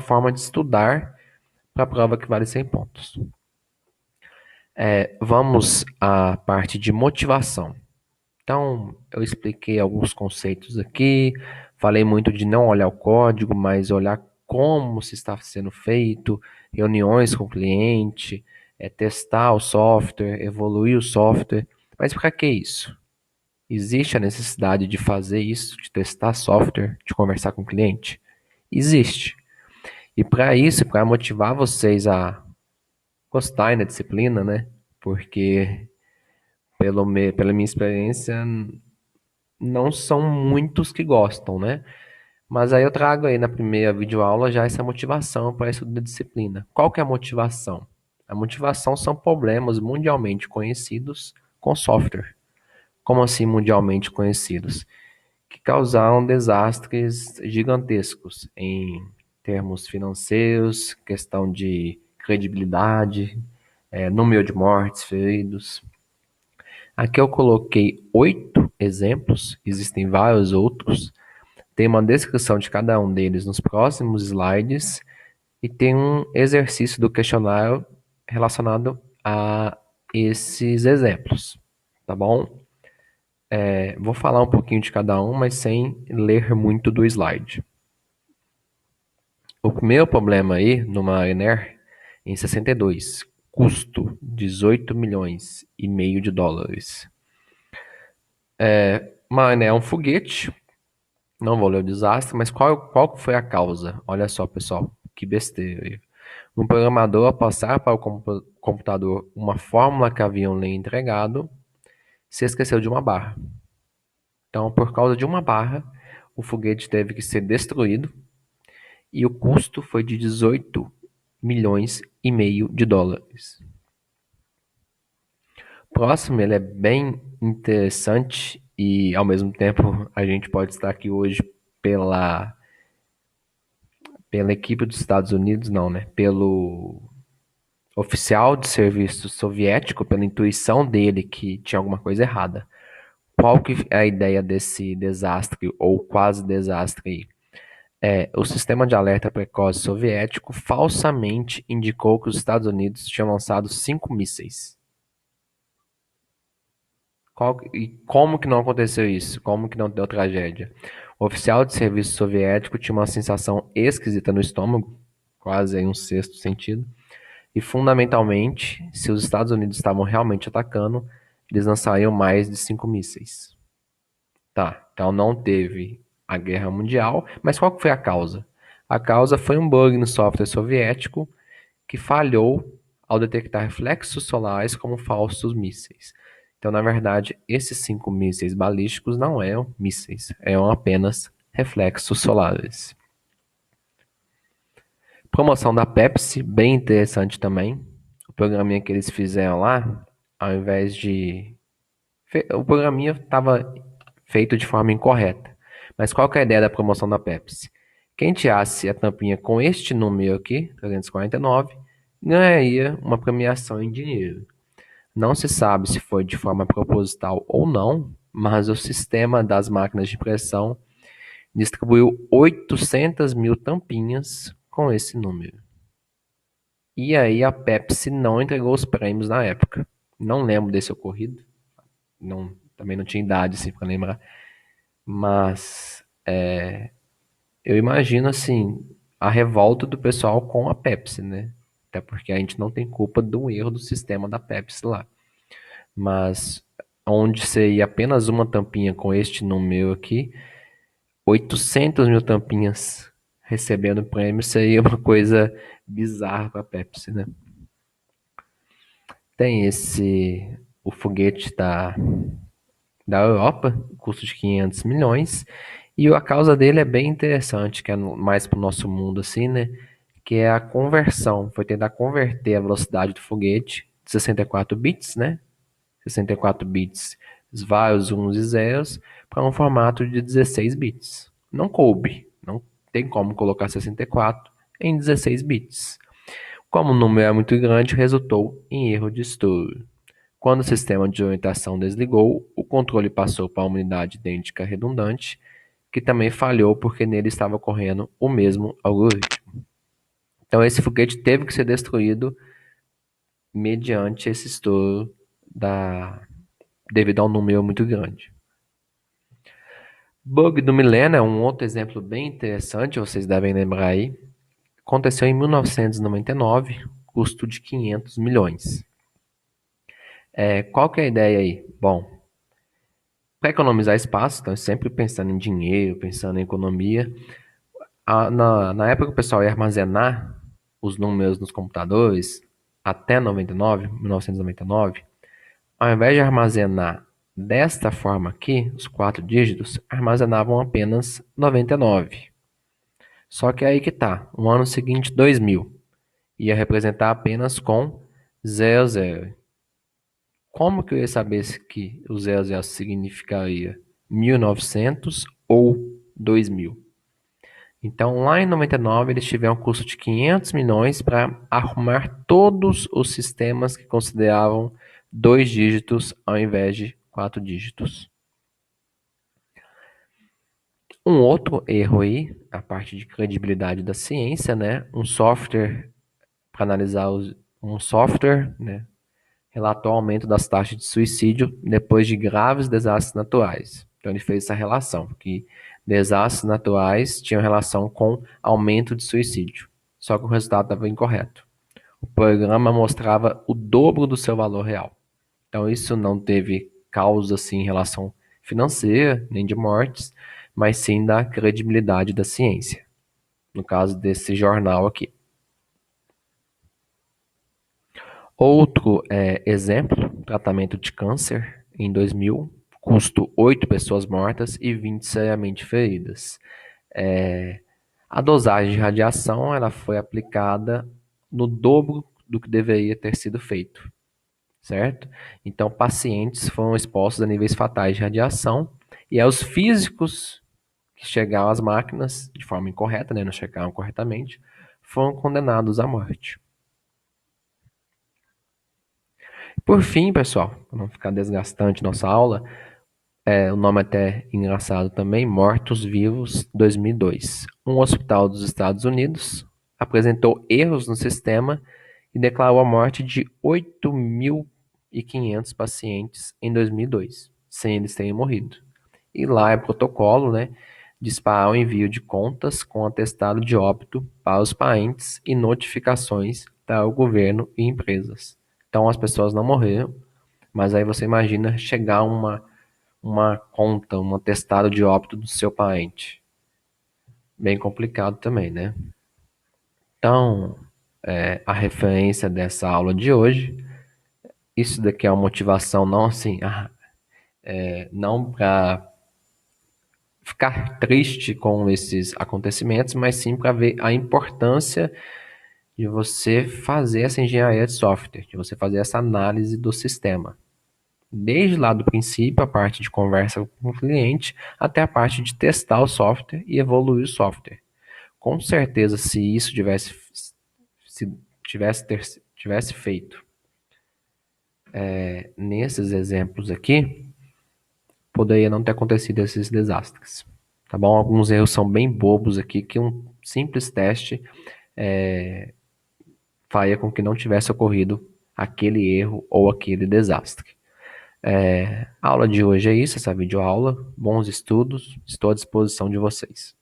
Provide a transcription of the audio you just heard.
forma de estudar para a prova que vale 100 pontos. Vamos à parte de motivação. Então, eu expliquei alguns conceitos aqui, falei muito de não olhar o código, mas olhar como se está sendo feito, reuniões com o cliente, testar o software, evoluir o software. Mas para que isso? Existe a necessidade de fazer isso, de testar software, de conversar com o cliente? Existe. E para isso, para motivar vocês a gostarem da disciplina, né? Porque, pela minha experiência, não são muitos que gostam, né? Mas aí eu trago aí na primeira videoaula já essa motivação para estudo da disciplina. Qual que é a motivação? A motivação são problemas mundialmente conhecidos com software. Como assim mundialmente conhecidos? Que causaram desastres gigantescos em termos financeiros, questão de credibilidade, número de mortes, feridos. Aqui eu coloquei 8 exemplos, existem vários outros. Tem uma descrição de cada um deles nos próximos slides e tem um exercício do questionário relacionado a esses exemplos, tá bom? Vou falar um pouquinho de cada um, mas sem ler muito do slide. O primeiro problema aí no Mariner, em 62, custo 18 milhões e meio de dólares. Mariner é um foguete, não vou ler o desastre, mas qual foi a causa? Olha só, pessoal, que besteira aí. Um programador, ao passar para o computador uma fórmula que haviam lhe entregado, se esqueceu de uma barra. Então, por causa de uma barra, o foguete teve que ser destruído e o custo foi de 18 milhões e meio de dólares. Próximo, ele é bem interessante e, ao mesmo tempo, a gente pode estar aqui hoje pela equipe dos Estados Unidos, não, né? Pelo oficial de serviço soviético, pela intuição dele que tinha alguma coisa errada. Qual que é a ideia desse desastre ou quase desastre aí? O sistema de alerta precoce soviético falsamente indicou que os Estados Unidos tinham lançado 5 mísseis. E como que não aconteceu isso? Como que não deu tragédia? O oficial de serviço soviético tinha uma sensação esquisita no estômago, quase aí um sexto sentido, e fundamentalmente, se os Estados Unidos estavam realmente atacando, eles lançariam mais de 5 mísseis. Tá, então não teve a guerra mundial, mas qual que foi a causa? A causa foi um bug no software soviético que falhou ao detectar reflexos solares como falsos mísseis. Então, na verdade, esses 5 mísseis balísticos não eram mísseis, eram apenas reflexos solares. Promoção da Pepsi, bem interessante também. O programinha que eles fizeram lá, ao invés de... O programinha estava feito de forma incorreta. Mas qual que é a ideia da promoção da Pepsi? Quem tirasse a tampinha com este número aqui, 349, ganharia uma premiação em dinheiro. Não se sabe se foi de forma proposital ou não, mas o sistema das máquinas de impressão distribuiu 800 mil tampinhas com esse número. E aí a Pepsi não entregou os prêmios na época. Não lembro desse ocorrido. Também não tinha idade assim, para lembrar. Mas eu imagino assim a revolta do pessoal com a Pepsi, né? Até porque a gente não tem culpa do erro do sistema da Pepsi lá. Mas onde seria apenas uma tampinha com este número aqui, 800 mil tampinhas recebendo prêmio seria uma coisa bizarra para a Pepsi, né? Tem o foguete da Europa, custo de 500 milhões, e a causa dele é bem interessante, que é mais para o nosso mundo assim, né? Que é a conversão, foi tentar converter a velocidade do foguete de 64 bits, né? 64 bits, vários uns e zeros, para um formato de 16 bits. Não coube, não tem como colocar 64 em 16 bits. Como o número é muito grande, resultou em erro de estouro. Quando o sistema de orientação desligou, o controle passou para uma unidade idêntica redundante, que também falhou porque nele estava ocorrendo o mesmo algoritmo. Então esse foguete teve que ser destruído mediante esse estouro devido a um número muito grande. Bug do milênio é um outro exemplo bem interessante, vocês devem lembrar aí. Aconteceu em 1999, custo de 500 milhões. Qual que é a ideia aí? Bom, para economizar espaço, então sempre pensando em dinheiro, pensando em economia, na época que o pessoal ia armazenar os números nos computadores, até 1999, ao invés de armazenar desta forma aqui, os 4 dígitos, armazenavam apenas 99. Só que aí que tá, no ano seguinte, 2000, ia representar apenas com 00. Como que eu ia saber que o 00 significaria 1900 ou 2000? Então, lá em 99, eles tiveram um custo de 500 milhões para arrumar todos os sistemas que consideravam 2 dígitos ao invés de 4 dígitos. Um outro erro aí, a parte de credibilidade da ciência, né? Um software, para analisar um software, né? Relatou o aumento das taxas de suicídio depois de graves desastres naturais. Então ele fez essa relação, que desastres naturais tinham relação com aumento de suicídio. Só que o resultado estava incorreto. O programa mostrava o dobro do seu valor real. Então isso não teve causa assim, em relação financeira, nem de mortes, mas sim da credibilidade da ciência. No caso desse jornal aqui. Outro exemplo, tratamento de câncer em 2000, custo 8 pessoas mortas e 20 seriamente feridas. A dosagem de radiação ela foi aplicada no dobro do que deveria ter sido feito, certo? Então, pacientes foram expostos a níveis fatais de radiação e os físicos que chegaram às máquinas de forma incorreta, né, não chegaram corretamente, foram condenados à morte. Por fim, pessoal, para não ficar desgastante nossa aula, o nome até engraçado também, Mortos-Vivos 2002. Um hospital dos Estados Unidos apresentou erros no sistema e declarou a morte de 8.500 pacientes em 2002, sem eles terem morrido. E lá é protocolo, né, disparar o envio de contas com atestado de óbito para os pacientes e notificações para o governo e empresas. Então as pessoas não morreram, mas aí você imagina chegar uma conta, um atestado de óbito do seu parente. Bem complicado também, né? Então, a referência dessa aula de hoje, isso daqui é uma motivação não assim, não para ficar triste com esses acontecimentos, mas sim para ver a importância de você fazer essa engenharia de software, de você fazer essa análise do sistema. Desde lá do princípio, a parte de conversa com o cliente, até a parte de testar o software e evoluir o software. Com certeza, se isso tivesse feito nesses exemplos aqui, poderia não ter acontecido esses desastres. Tá bom? Alguns erros são bem bobos aqui, que um simples teste faria com que não tivesse ocorrido aquele erro ou aquele desastre. A aula de hoje é isso, essa videoaula. Bons estudos, estou à disposição de vocês.